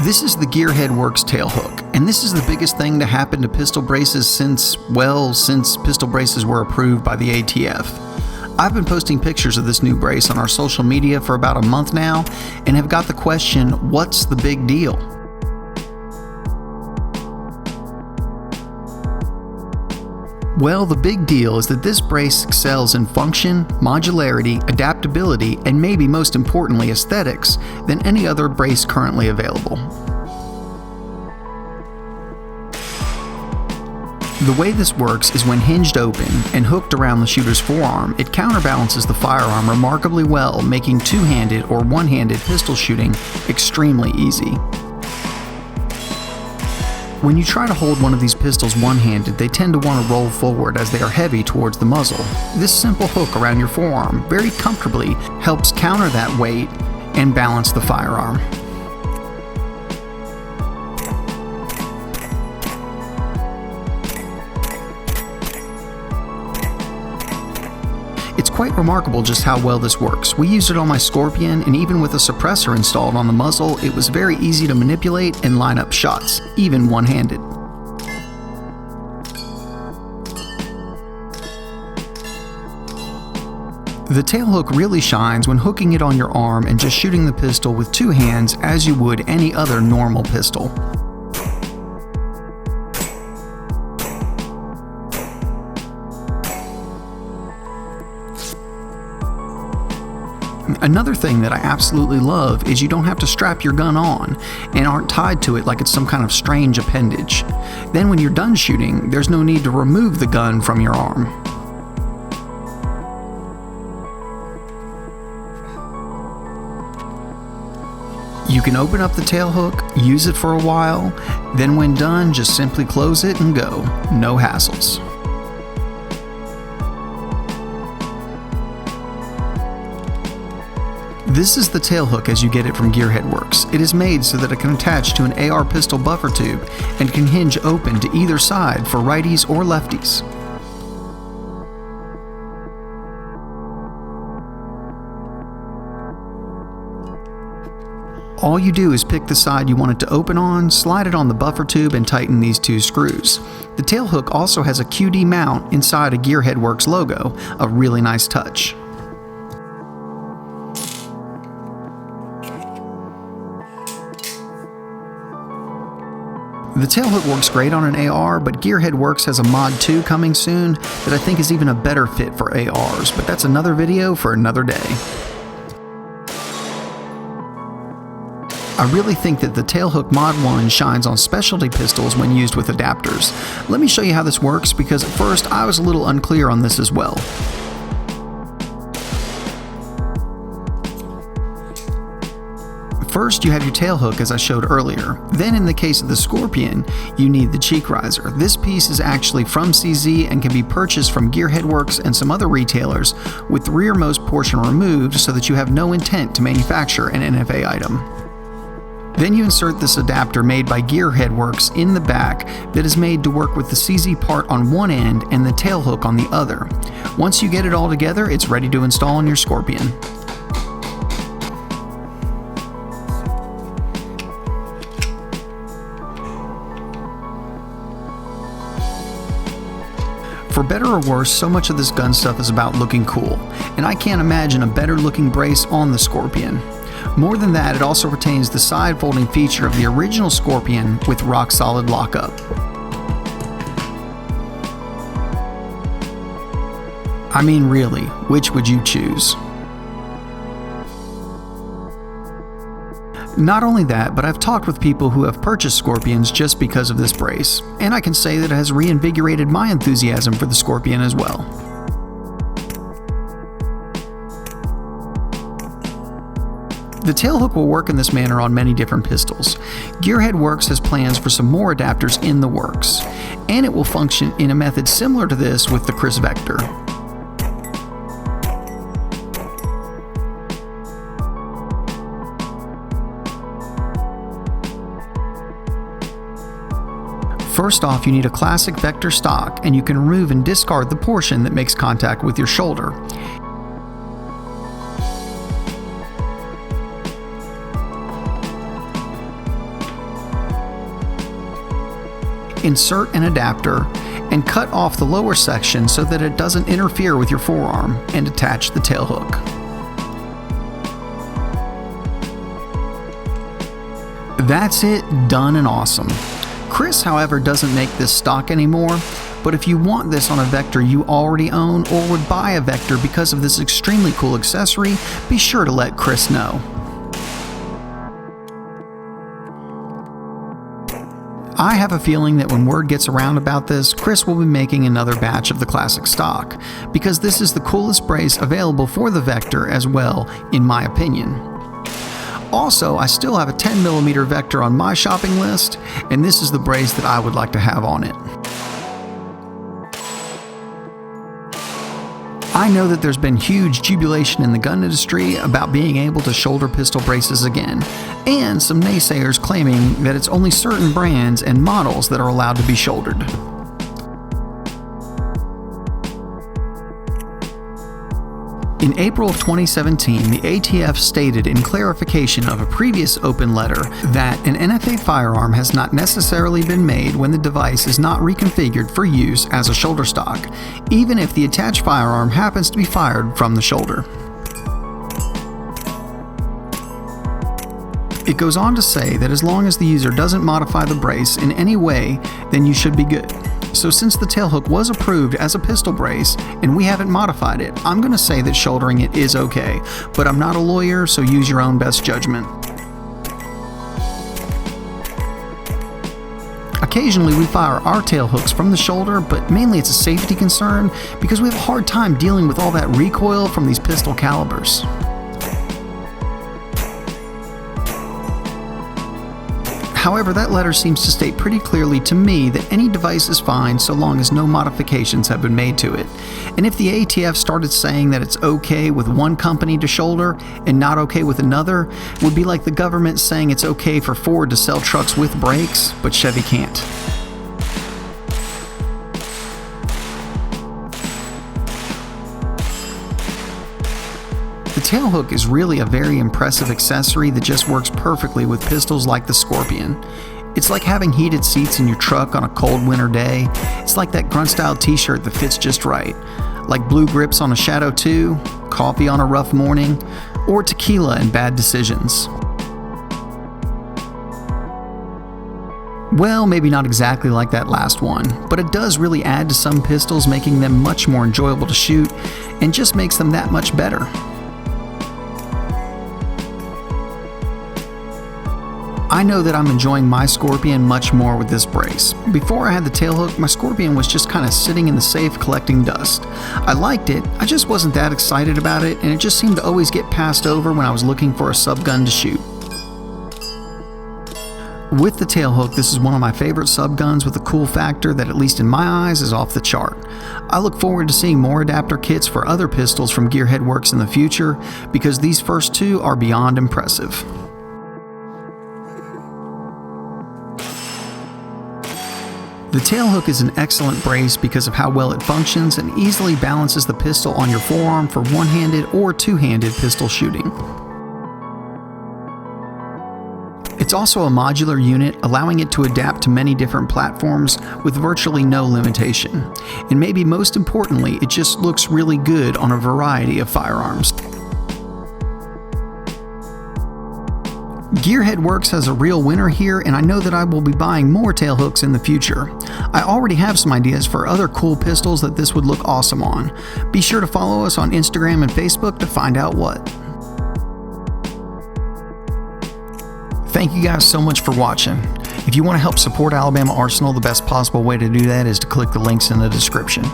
This is the GearHeadWorks Tailhook, and this is the biggest thing to happen to pistol braces since pistol braces were approved by the ATF. I've been posting pictures of this new brace on our social media for about a month now, and have got the question, what's the big deal? Well, the big deal is that this brace excels in function, modularity, adaptability, and maybe most importantly aesthetics than any other brace currently available. The way this works is when hinged open and hooked around the shooter's forearm, it counterbalances the firearm remarkably well, making two-handed or one-handed pistol shooting extremely easy. When you try to hold one of these pistols one-handed, they tend to want to roll forward as they are heavy towards the muzzle. This simple hook around your forearm very comfortably helps counter that weight and balance the firearm. It's quite remarkable just how well this works. We used it on my Scorpion, and even with a suppressor installed on the muzzle, it was very easy to manipulate and line up shots, even one-handed. The tailhook really shines when hooking it on your arm and just shooting the pistol with two hands as you would any other normal pistol. Another thing that I absolutely love is you don't have to strap your gun on and aren't tied to it like it's some kind of strange appendage. Then when you're done shooting, there's no need to remove the gun from your arm. You can open up the tailhook, use it for a while, then when done, just simply close it and go. No hassles. This is the tailhook as you get it from GearHeadWorks. It is made so that it can attach to an AR pistol buffer tube and can hinge open to either side for righties or lefties. All you do is pick the side you want it to open on, slide it on the buffer tube, and tighten these two screws. The tailhook also has a QD mount inside a GearHeadWorks logo, a really nice touch. The tailhook works great on an AR, but GearHeadWorks has a MOD1 coming soon that I think is even a better fit for ARs, but that's another video for another day. I really think that the Tailhook MOD1 shines on specialty pistols when used with adapters. Let me show you how this works, because at first I was a little unclear on this as well. First, you have your tailhook as I showed earlier. Then in the case of the Scorpion, you need the cheek riser. This piece is actually from CZ and can be purchased from GearHeadWorks and some other retailers with the rearmost portion removed so that you have no intent to manufacture an NFA item. Then you insert this adapter made by GearHeadWorks in the back that is made to work with the CZ part on one end and the tailhook on the other. Once you get it all together, it's ready to install on your Scorpion. For better or worse, so much of this gun stuff is about looking cool, and I can't imagine a better looking brace on the Scorpion. More than that, it also retains the side folding feature of the original Scorpion with rock solid lockup. I mean, really, which would you choose? Not only that, but I've talked with people who have purchased Scorpions just because of this brace, and I can say that it has reinvigorated my enthusiasm for the Scorpion as well. The tailhook will work in this manner on many different pistols. GearHeadWorks has plans for some more adapters in the works, and it will function in a method similar to this with the Kriss Vector. First off, you need a classic Vector stock, and you can remove and discard the portion that makes contact with your shoulder. insert an adapter, and cut off the lower section so that it doesn't interfere with your forearm, and attach the tailhook. That's it, done and awesome. Kriss, however, doesn't make this stock anymore, but if you want this on a Vector you already own or would buy a Vector because of this extremely cool accessory, be sure to let Kriss know. I have a feeling that when word gets around about this, Kriss will be making another batch of the classic stock, because this is the coolest brace available for the Vector as well, in my opinion. Also, I still have a 10mm Vector on my shopping list, and this is the brace that I would like to have on it. I know that there's been huge jubilation in the gun industry about being able to shoulder pistol braces again, and some naysayers claiming that it's only certain brands and models that are allowed to be shouldered. In April of 2017, the ATF stated in clarification of a previous open letter that an NFA firearm has not necessarily been made when the device is not reconfigured for use as a shoulder stock, even if the attached firearm happens to be fired from the shoulder. It goes on to say that as long as the user doesn't modify the brace in any way, then you should be good. So since the tailhook was approved as a pistol brace and we haven't modified it, I'm going to say that shouldering it is okay, but I'm not a lawyer, so use your own best judgment. Occasionally we fire our tailhooks from the shoulder, but mainly it's a safety concern because we have a hard time dealing with all that recoil from these pistol calibers. However, that letter seems to state pretty clearly to me that any device is fine so long as no modifications have been made to it. And if the ATF started saying that it's okay with one company to shoulder and not okay with another, it would be like the government saying it's okay for Ford to sell trucks with brakes, but Chevy can't. The tailhook is really a very impressive accessory that just works perfectly with pistols like the Scorpion. It's like having heated seats in your truck on a cold winter day. It's like that grunt style t-shirt that fits just right. Like blue grips on a Shadow 2, coffee on a rough morning, or tequila and bad decisions. Well, maybe not exactly like that last one, but it does really add to some pistols, making them much more enjoyable to shoot and just makes them that much better. I know that I'm enjoying my Scorpion much more with this brace. Before I had the tailhook, my Scorpion was just kind of sitting in the safe collecting dust. I liked it, I just wasn't that excited about it, and it just seemed to always get passed over when I was looking for a subgun to shoot. With the tailhook, this is one of my favorite subguns with a cool factor that, at least in my eyes, is off the chart. I look forward to seeing more adapter kits for other pistols from GearHeadWorks in the future, because these first two are beyond impressive. The tailhook is an excellent brace because of how well it functions and easily balances the pistol on your forearm for one-handed or two-handed pistol shooting. It's also a modular unit, allowing it to adapt to many different platforms with virtually no limitation. And maybe most importantly, it just looks really good on a variety of firearms. GearHeadWorks has a real winner here, and I know that I will be buying more tailhooks in the future. I already have some ideas for other cool pistols that this would look awesome on. Be sure to follow us on Instagram and Facebook to find out what. Thank you guys so much for watching. If you want to help support Alabama Arsenal, the best possible way to do that is to click the links in the description.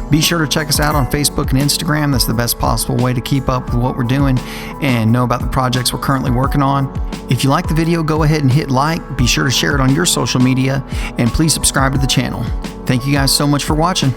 Be sure to check us out on Facebook and Instagram. That's the best possible way to keep up with what we're doing and know about the projects we're currently working on. If you like the video, go ahead and hit like. Be sure to share it on your social media, and please subscribe to the channel. Thank you guys so much for watching.